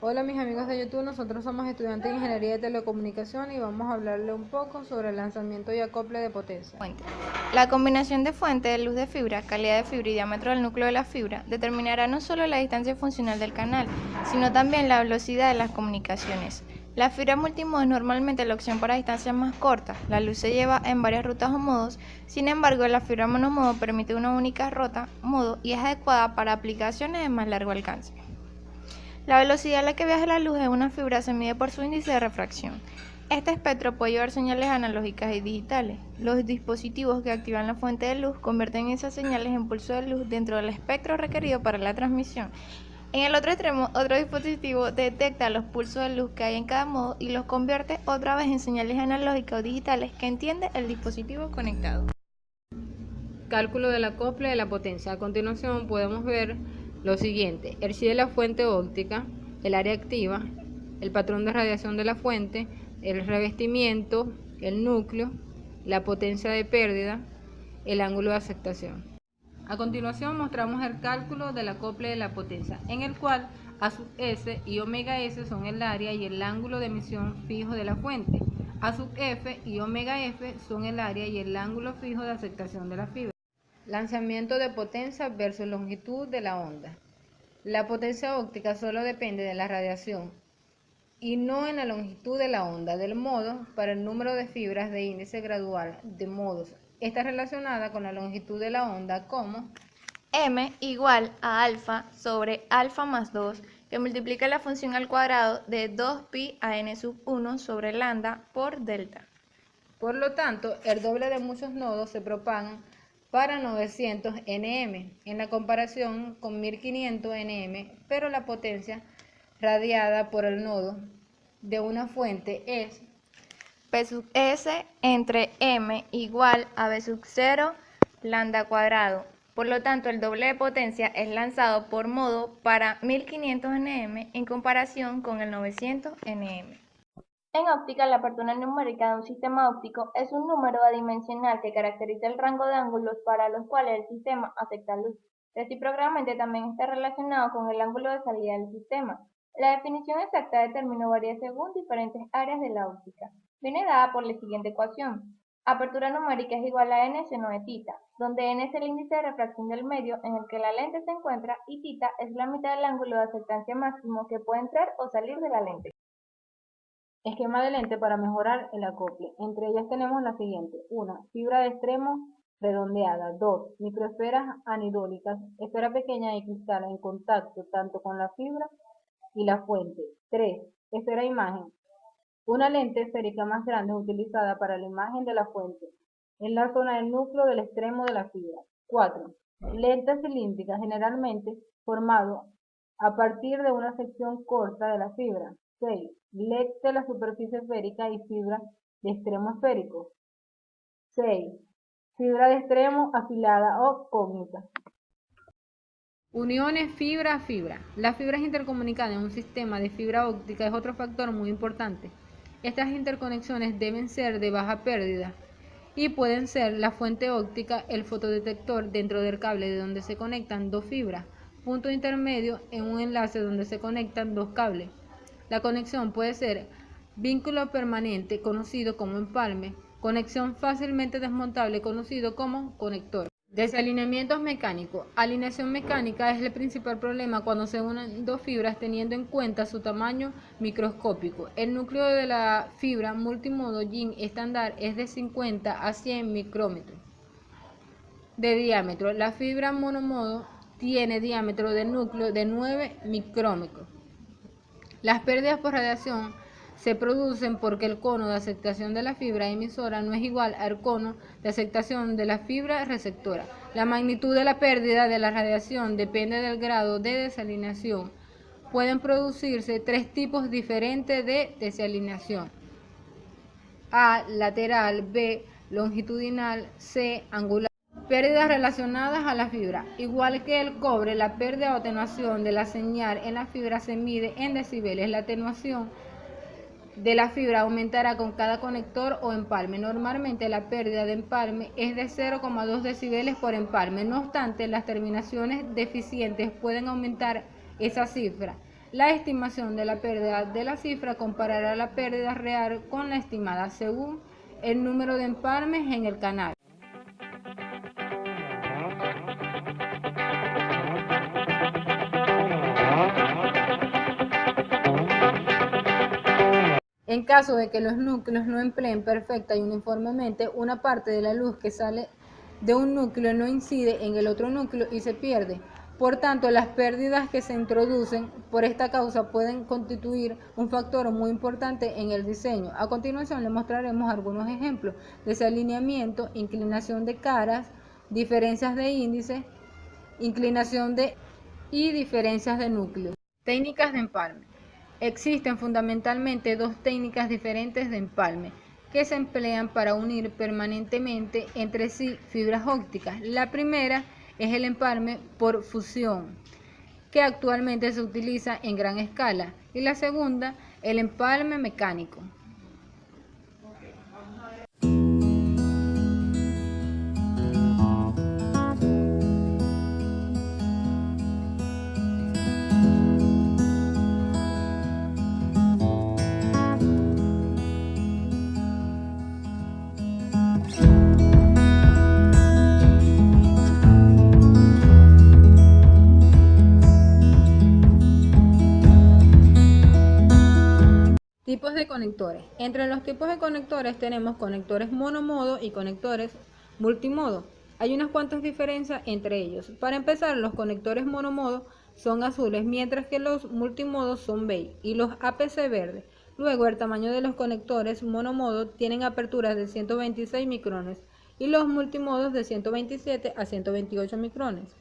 Hola mis amigos de YouTube, nosotros somos estudiantes de Ingeniería de Telecomunicación y vamos a hablarle un poco sobre el lanzamiento y acople de potencia. Fuente. La combinación de fuente de luz de fibra, calidad de fibra y diámetro del núcleo de la fibra determinará no solo la distancia funcional del canal, sino también la velocidad de las comunicaciones. La fibra multimodo es normalmente la opción para distancias más cortas. La luz se lleva en varias rutas o modos, sin embargo la fibra monomodo permite una única ruta, modo y es adecuada para aplicaciones de más largo alcance. La velocidad a la que viaja la luz en una fibra se mide por su índice de refracción. Este espectro puede llevar señales analógicas y digitales. Los dispositivos que activan la fuente de luz convierten esas señales en pulso de luz dentro del espectro requerido para la transmisión. En el otro extremo, otro dispositivo detecta los pulsos de luz que hay en cada modo y los convierte otra vez en señales analógicas o digitales que entiende el dispositivo conectado. Cálculo del acople de la potencia. A continuación podemos ver lo siguiente: el chi de la fuente óptica, el área activa, el patrón de radiación de la fuente, el revestimiento, el núcleo, la potencia de pérdida, el ángulo de aceptación. A continuación mostramos el cálculo del acople de la potencia, en el cual A sub S y omega S son el área y el ángulo de emisión fijo de la fuente. A sub F y omega F son el área y el ángulo fijo de aceptación de la fibra. Lanzamiento de potencia versus longitud de la onda. La potencia óptica solo depende de la radiación y no en la longitud de la onda. Del modo, para el número de fibras de índice gradual de modos está relacionada con la longitud de la onda como M igual a alfa sobre alfa más 2, que multiplica la función al cuadrado de 2pi a n sub 1 sobre lambda por delta. Por lo tanto, el doble de muchos nodos se propagan para 900 nm en la comparación con 1500 nm, pero la potencia radiada por el nodo de una fuente es P sub s entre m igual a b sub 0 lambda cuadrado. Por lo tanto, el doble de potencia es lanzado por modo para 1500 nm en comparación con el 900 nm. En óptica, la apertura numérica de un sistema óptico es un número adimensional que caracteriza el rango de ángulos para los cuales el sistema acepta luz. Recíprocamente también está relacionado con el ángulo de salida del sistema. La definición exacta del término varía según diferentes áreas de la óptica. Viene dada por la siguiente ecuación. Apertura numérica es igual a n seno de tita, donde n es el índice de refracción del medio en el que la lente se encuentra y tita es la mitad del ángulo de aceptancia máximo que puede entrar o salir de la lente. esquema de lente para mejorar el acople. Entre ellas tenemos la siguiente: 1. Fibra de extremo redondeada. 2. Microesferas anidólicas, esfera pequeña de cristal en contacto tanto con la fibra y la fuente. 3. Esfera imagen. Una lente esférica más grande utilizada para la imagen de la fuente en la zona del núcleo del extremo de la fibra. 4. Lente cilíndrica, generalmente formado a partir de una sección corta de la fibra. 6. LED de la superficie esférica y fibra de extremo esférico. 6. Fibra de extremo afilada o cónica. Uniones fibra a fibra. Las fibras intercomunicadas en un sistema de fibra óptica es otro factor muy importante. Estas interconexiones deben ser de baja pérdida y pueden ser la fuente óptica, el fotodetector dentro del cable de donde se conectan dos fibras, punto intermedio en un enlace donde se conectan dos cables. La conexión puede ser vínculo permanente, conocido como empalme, conexión fácilmente desmontable, conocido como conector. Desalineamientos mecánicos. Alineación mecánica es el principal problema cuando se unen dos fibras teniendo en cuenta su tamaño microscópico. El núcleo de la fibra multimodo YIN estándar es de 50 a 100 micrómetros de diámetro. La fibra monomodo tiene diámetro de núcleo de 9 micrómetros. Las pérdidas por radiación se producen porque el cono de aceptación de la fibra emisora no es igual al cono de aceptación de la fibra receptora. La magnitud de la pérdida de la radiación depende del grado de desalineación. Pueden producirse tres tipos diferentes de desalineación: A, lateral; B, longitudinal; C, angular. Pérdidas relacionadas a la fibra. Igual que el cobre, la pérdida o atenuación de la señal en la fibra se mide en decibeles. La atenuación de la fibra aumentará con cada conector o empalme. Normalmente la pérdida de empalme es de 0,2 decibeles por empalme. No obstante, las terminaciones deficientes pueden aumentar esa cifra. La estimación de la pérdida de la cifra comparará la pérdida real con la estimada según el número de empalmes en el canal. En caso de que los núcleos no empleen perfecta y uniformemente, una parte de la luz que sale de un núcleo no incide en el otro núcleo y se pierde. Por tanto, las pérdidas que se introducen por esta causa pueden constituir un factor muy importante en el diseño. A continuación, le mostraremos algunos ejemplos: desalineamiento, inclinación de caras, diferencias de índice, inclinación y diferencias de núcleo. Técnicas de empalme. Existen fundamentalmente dos técnicas diferentes de empalme que se emplean para unir permanentemente entre sí fibras ópticas. La primera es el empalme por fusión, que actualmente se utiliza en gran escala, y la segunda, el empalme mecánico. Tipos de conectores. Entre los tipos de conectores tenemos conectores monomodo y conectores multimodo. Hay unas cuantas diferencias entre ellos. Para empezar, los conectores monomodo son azules, mientras que los multimodos son beige y los APC verdes. Luego, el tamaño de los conectores monomodo tienen aperturas de 126 micrones y los multimodos de 127 a 128 micrones.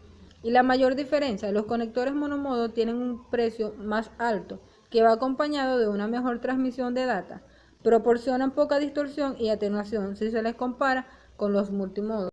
Y la mayor diferencia, los conectores monomodo tienen un precio más alto, que va acompañado de una mejor transmisión de data. Proporcionan poca distorsión y atenuación si se les compara con los multimodos.